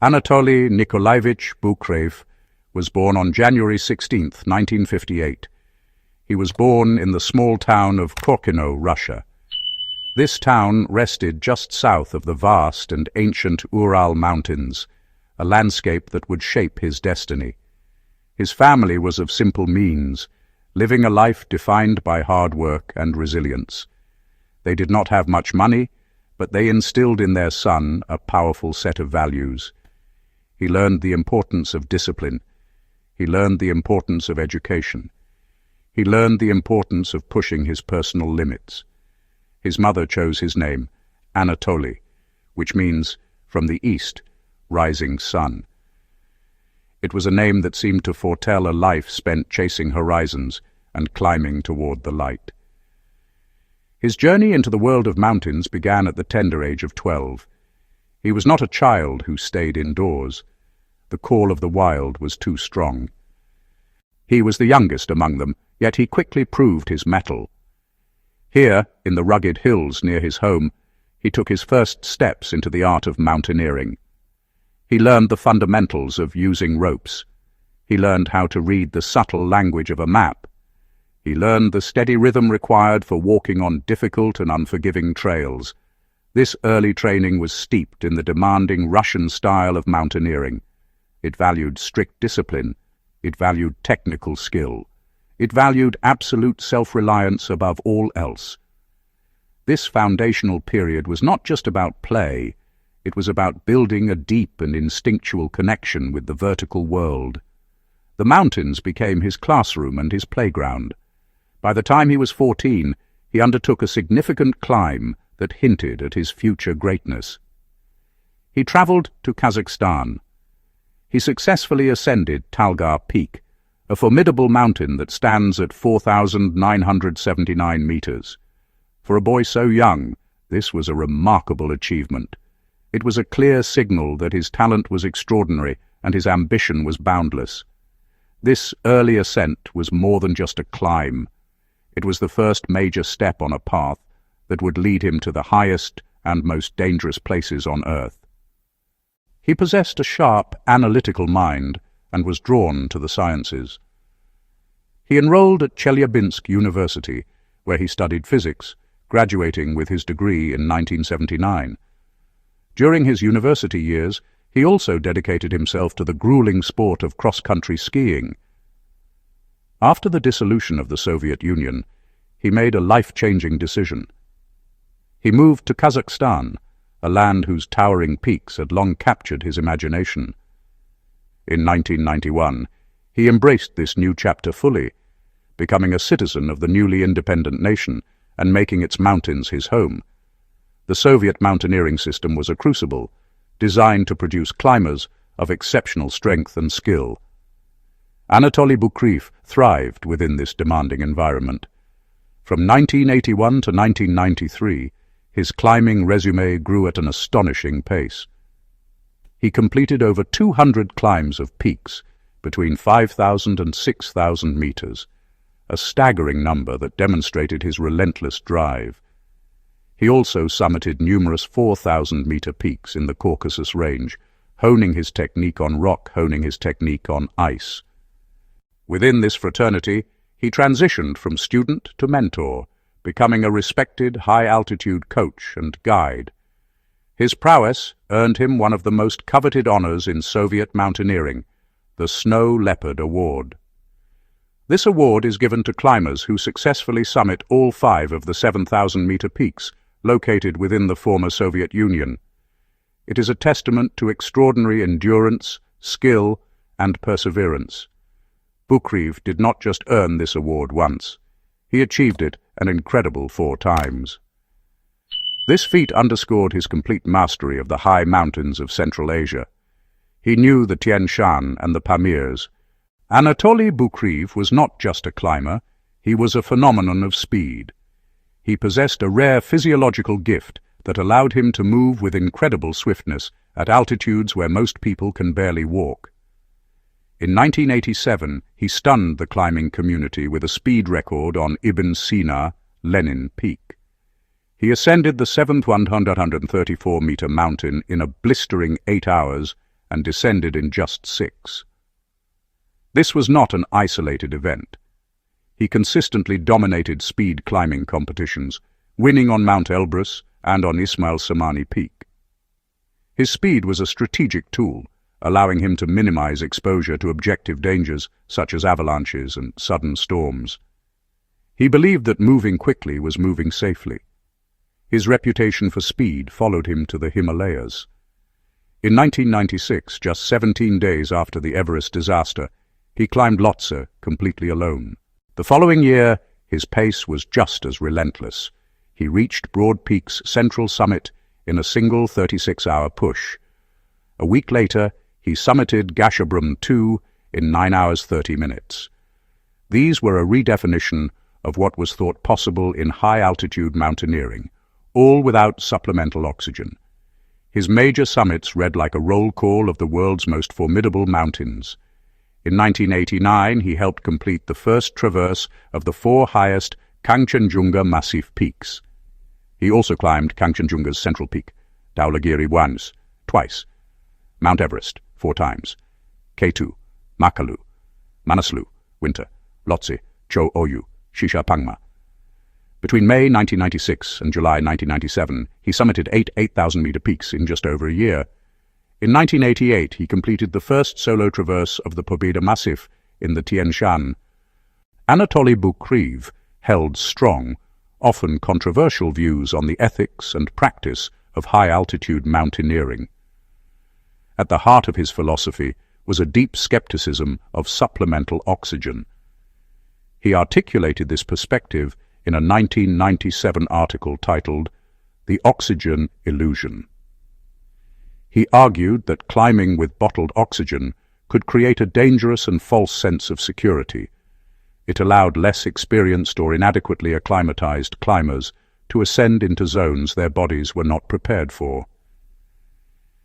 Anatoli Nikolaevich Boukreev was born on January 16, 1958. He was born in the small town of Korkino, Russia. This town rested just south of the vast and ancient Ural Mountains, a landscape that would shape his destiny. His family was of simple means, living a life defined by hard work and resilience. They did not have much money, but they instilled in their son a powerful set of values. He learned the importance of discipline. He learned the importance of education. He learned the importance of pushing his personal limits. His mother chose his name, Anatoli, which means, from the east, rising sun. It was a name that seemed to foretell a life spent chasing horizons and climbing toward the light. His journey into the world of mountains began at the tender age of 12. He was not a child who stayed indoors. The call of the wild was too strong. He was the youngest among them, yet he quickly proved his mettle. Here, in the rugged hills near his home, he took his first steps into the art of mountaineering. He learned the fundamentals of using ropes. He learned how to read the subtle language of a map. He learned the steady rhythm required for walking on difficult and unforgiving trails. This early training was steeped in the demanding Russian style of mountaineering. It valued strict discipline. It valued technical skill. It valued absolute self-reliance above all else. This foundational period was not just about play. It was about building a deep and instinctual connection with the vertical world. The mountains became his classroom and his playground. By the time he was 14, he undertook a significant climb that hinted at his future greatness. He traveled to Kazakhstan. He successfully ascended Talgar Peak, a formidable mountain that stands at 4,979 meters. For a boy so young, this was a remarkable achievement. It was a clear signal that his talent was extraordinary and his ambition was boundless. This early ascent was more than just a climb. It was the first major step on a path that would lead him to the highest and most dangerous places on Earth. He possessed a sharp, analytical mind and was drawn to the sciences. He enrolled at Chelyabinsk University, where he studied physics, graduating with his degree in 1979. During his university years, he also dedicated himself to the grueling sport of cross-country skiing. After the dissolution of the Soviet Union, he made a life-changing decision. He moved to Kazakhstan, a land whose towering peaks had long captured his imagination. In 1991, he embraced this new chapter fully, becoming a citizen of the newly independent nation and making its mountains his home. The Soviet mountaineering system was a crucible, designed to produce climbers of exceptional strength and skill. Anatoly Boukreev thrived within this demanding environment. From 1981 to 1993, his climbing resume grew at an astonishing pace. He completed over 200 climbs of peaks between 5,000 and 6,000 meters, a staggering number that demonstrated his relentless drive. He also summited numerous 4,000-meter peaks in the Caucasus Range, honing his technique on rock, honing his technique on ice. Within this fraternity, he transitioned from student to mentor, becoming a respected high-altitude coach and guide. His prowess earned him one of the most coveted honors in Soviet mountaineering, the Snow Leopard Award. This award is given to climbers who successfully summit all 5 of the 7,000-meter peaks located within the former Soviet Union. It is a testament to extraordinary endurance, skill, and perseverance. Boukreev did not just earn this award once. He achieved it an incredible 4 times. This feat underscored his complete mastery of the high mountains of Central Asia. He knew the Tian Shan and the Pamirs. Anatoly Boukreev was not just a climber, he was a phenomenon of speed. He possessed a rare physiological gift that allowed him to move with incredible swiftness at altitudes where most people can barely walk. In 1987, he stunned the climbing community with a speed record on Ibn Sina, Lenin Peak. He ascended the 7th 134-meter mountain in a blistering 8 hours and descended in just 6. This was not an isolated event. He consistently dominated speed climbing competitions, winning on Mount Elbrus and on Ismail Samani Peak. His speed was a strategic tool, allowing him to minimize exposure to objective dangers such as avalanches and sudden storms. He believed that moving quickly was moving safely. His reputation for speed followed him to the Himalayas. In 1996, just 17 days after the Everest disaster, he climbed Lhotse completely alone. The following year, his pace was just as relentless. He reached Broad Peak's central summit in a single 36-hour push. A week later, he summited Gasherbrum II in 9 hours 30 minutes. These were a redefinition of what was thought possible in high-altitude mountaineering, all without supplemental oxygen. His major summits read like a roll call of the world's most formidable mountains. In 1989, he helped complete the first traverse of the 4 highest Kangchenjunga Massif peaks. He also climbed Kangchenjunga's central peak, Dhaulagiri once, twice, Mount Everest 4 times, K2, Makalu, Manaslu, winter, Lhotse, Cho Oyu, Shisha Pangma. Between May 1996 and July 1997, he summited 8 8,000-meter peaks in just over a year. In 1988, he completed the first solo traverse of the Pobeda Massif in the Tian Shan. Anatoli Boukreev held strong, often controversial views on the ethics and practice of high-altitude mountaineering. At the heart of his philosophy was a deep skepticism of supplemental oxygen. He articulated this perspective in a 1997 article titled "The Oxygen Illusion." He argued that climbing with bottled oxygen could create a dangerous and false sense of security. It allowed less experienced or inadequately acclimatized climbers to ascend into zones their bodies were not prepared for.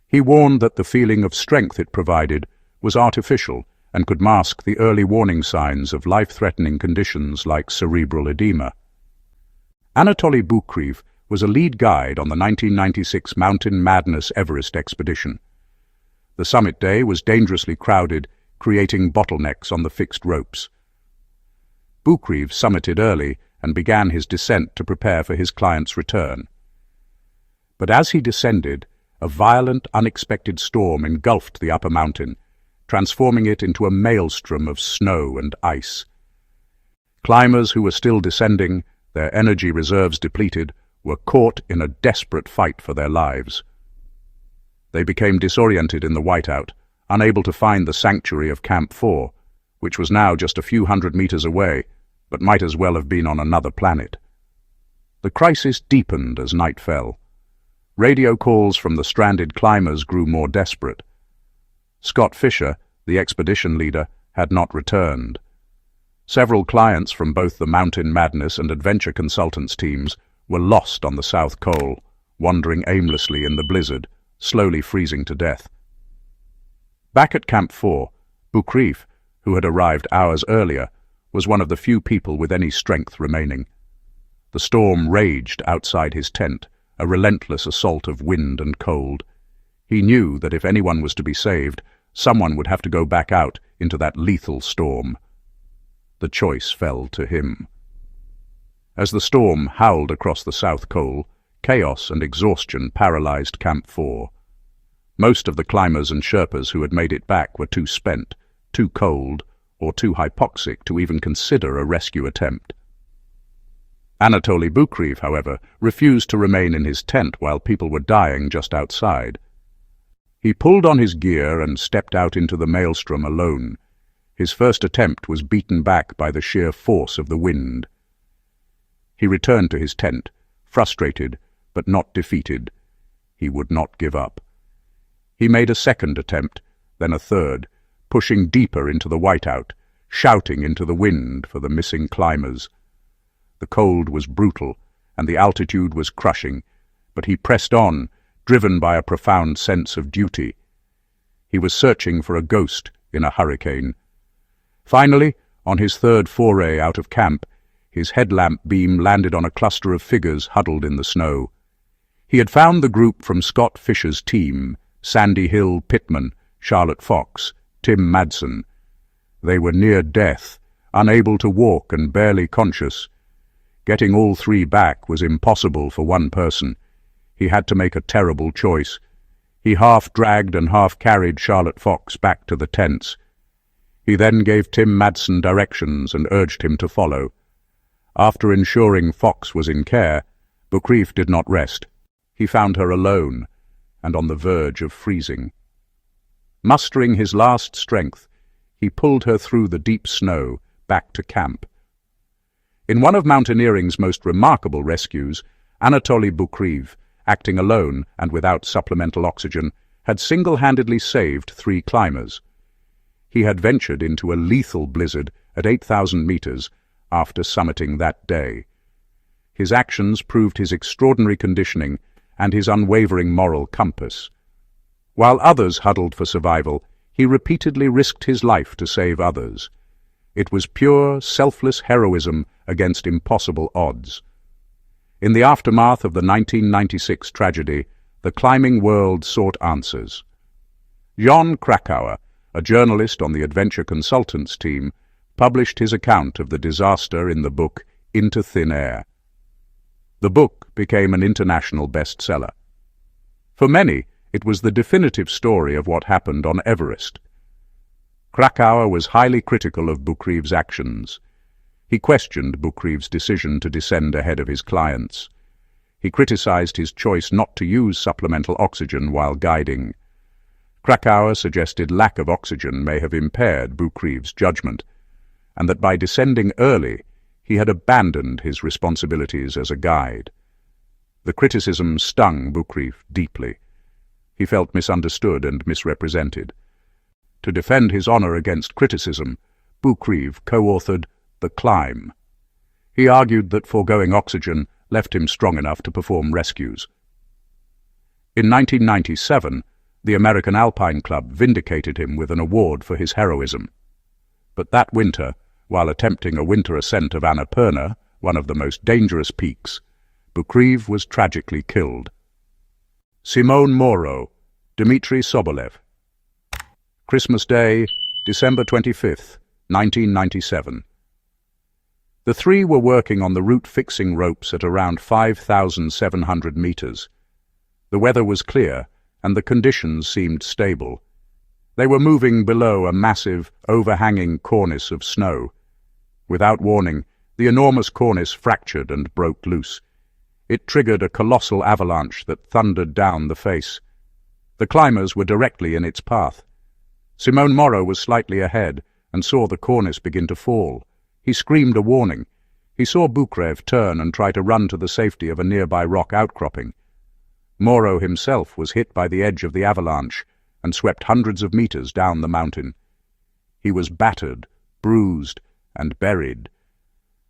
He warned that the feeling of strength it provided was artificial and could mask the early warning signs of life-threatening conditions like cerebral edema. Anatoli Boukreev was a lead guide on the 1996 Mountain Madness Everest expedition. The summit day was dangerously crowded, creating bottlenecks on the fixed ropes. Boukreev summited early and began his descent to prepare for his client's return. But as he descended, a violent, unexpected storm engulfed the upper mountain, transforming it into a maelstrom of snow and ice. Climbers who were still descending, their energy reserves depleted, were caught in a desperate fight for their lives. They became disoriented in the whiteout, unable to find the sanctuary of Camp 4, which was now just a few hundred meters away, but might as well have been on another planet. The crisis deepened as night fell. Radio calls from the stranded climbers grew more desperate. Scott Fisher, the expedition leader, had not returned. Several clients from both the Mountain Madness and Adventure Consultants teams were lost on the South Col, wandering aimlessly in the blizzard, slowly freezing to death. Back at Camp 4, Boukreev, who had arrived hours earlier, was one of the few people with any strength remaining. The storm raged outside his tent, a relentless assault of wind and cold. He knew that if anyone was to be saved, someone would have to go back out into that lethal storm. The choice fell to him. As the storm howled across the South Col, chaos and exhaustion paralyzed Camp 4. Most of the climbers and Sherpas who had made it back were too spent, too cold, or too hypoxic to even consider a rescue attempt. Anatoli Boukreev, however, refused to remain in his tent while people were dying just outside. He pulled on his gear and stepped out into the maelstrom alone. His first attempt was beaten back by the sheer force of the wind. He returned to his tent, frustrated but not defeated. He would not give up. He made a second attempt, then a third, pushing deeper into the whiteout, shouting into the wind for the missing climbers. The cold was brutal, and the altitude was crushing, but he pressed on, driven by a profound sense of duty. He was searching for a ghost in a hurricane. Finally, on his third foray out of camp, his headlamp beam landed on a cluster of figures huddled in the snow. He had found the group from Scott Fisher's team, Sandy Hill Pittman, Charlotte Fox, Tim Madsen. They were near death, unable to walk and barely conscious. Getting all three back was impossible for one person. He had to make a terrible choice. He half-dragged and half-carried Charlotte Fox back to the tents. He then gave Tim Madsen directions and urged him to follow. After ensuring Fox was in care, Boukreev did not rest. He found her alone and on the verge of freezing. Mustering his last strength, he pulled her through the deep snow back to camp. In one of mountaineering's most remarkable rescues, Anatoli Boukreev, acting alone and without supplemental oxygen, had single-handedly saved 3 climbers. He had ventured into a lethal blizzard at 8,000 meters after summiting that day. His actions proved his extraordinary conditioning and his unwavering moral compass. While others huddled for survival, he repeatedly risked his life to save others. It was pure, selfless heroism against impossible odds. In the aftermath of the 1996 tragedy, the climbing world sought answers. Jon Krakauer, a journalist on the Adventure Consultants team, published his account of the disaster in the book Into Thin Air. The book became an international bestseller. For many, it was the definitive story of what happened on Everest. Krakauer was highly critical of Boukreev's actions. He questioned Boukreev's decision to descend ahead of his clients. He criticized his choice not to use supplemental oxygen while guiding. Krakauer suggested lack of oxygen may have impaired Boukreev's judgment, and that by descending early, he had abandoned his responsibilities as a guide. The criticism stung Boukreev deeply. He felt misunderstood and misrepresented. To defend his honor against criticism, Boukreev co-authored The Climb. He argued that foregoing oxygen left him strong enough to perform rescues. In 1997, the American Alpine Club vindicated him with an award for his heroism. But that winter, while attempting a winter ascent of Annapurna, one of the most dangerous peaks, Boukreev was tragically killed. Simone Moreau, Dmitry Sobolev. Christmas Day, December 25th, 1997. The three were working on the route-fixing ropes at around 5,700 meters. The weather was clear, and the conditions seemed stable. They were moving below a massive, overhanging cornice of snow. Without warning, the enormous cornice fractured and broke loose. It triggered a colossal avalanche that thundered down the face. The climbers were directly in its path. Simone Moreau was slightly ahead and saw the cornice begin to fall. He screamed a warning. He saw Boukreev turn and try to run to the safety of a nearby rock outcropping. Moreau himself was hit by the edge of the avalanche and swept hundreds of meters down the mountain. He was battered, bruised, and buried.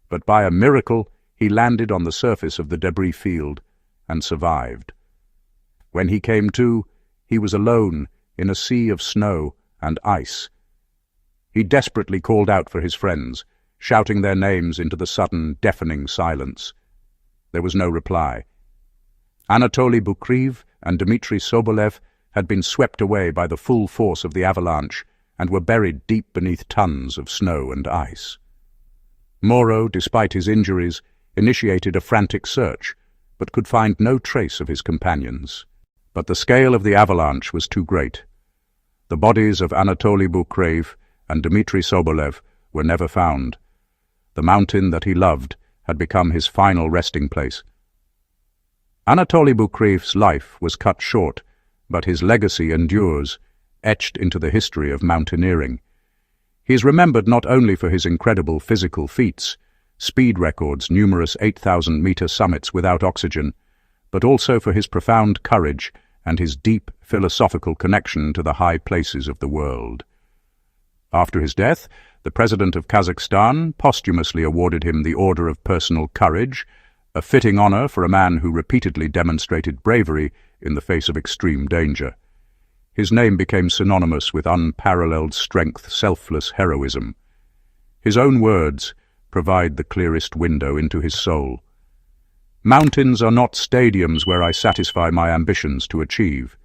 But by a miracle, he landed on the surface of the debris field and survived. When he came to, he was alone in a sea of snow and ice. He desperately called out for his friends, shouting their names into the sudden, deafening silence. There was no reply. Anatoli Boukreev and Dmitry Sobolev had been swept away by the full force of the avalanche and were buried deep beneath tons of snow and ice. Moreau, despite his injuries, initiated a frantic search, but could find no trace of his companions. But the scale of the avalanche was too great. The bodies of Anatoly Boukreev and Dmitry Sobolev were never found. The mountain that he loved had become his final resting place. Anatoly Boukreev's life was cut short, but his legacy endures, etched into the history of mountaineering. He is remembered not only for his incredible physical feats, speed records, numerous 8,000-meter summits without oxygen, but also for his profound courage and his deep philosophical connection to the high places of the world. After his death, the President of Kazakhstan posthumously awarded him the Order of Personal Courage, a fitting honor for a man who repeatedly demonstrated bravery in the face of extreme danger. His name became synonymous with unparalleled strength, selfless heroism. His own words provide the clearest window into his soul. Mountains are not stadiums where I satisfy my ambitions to achieve.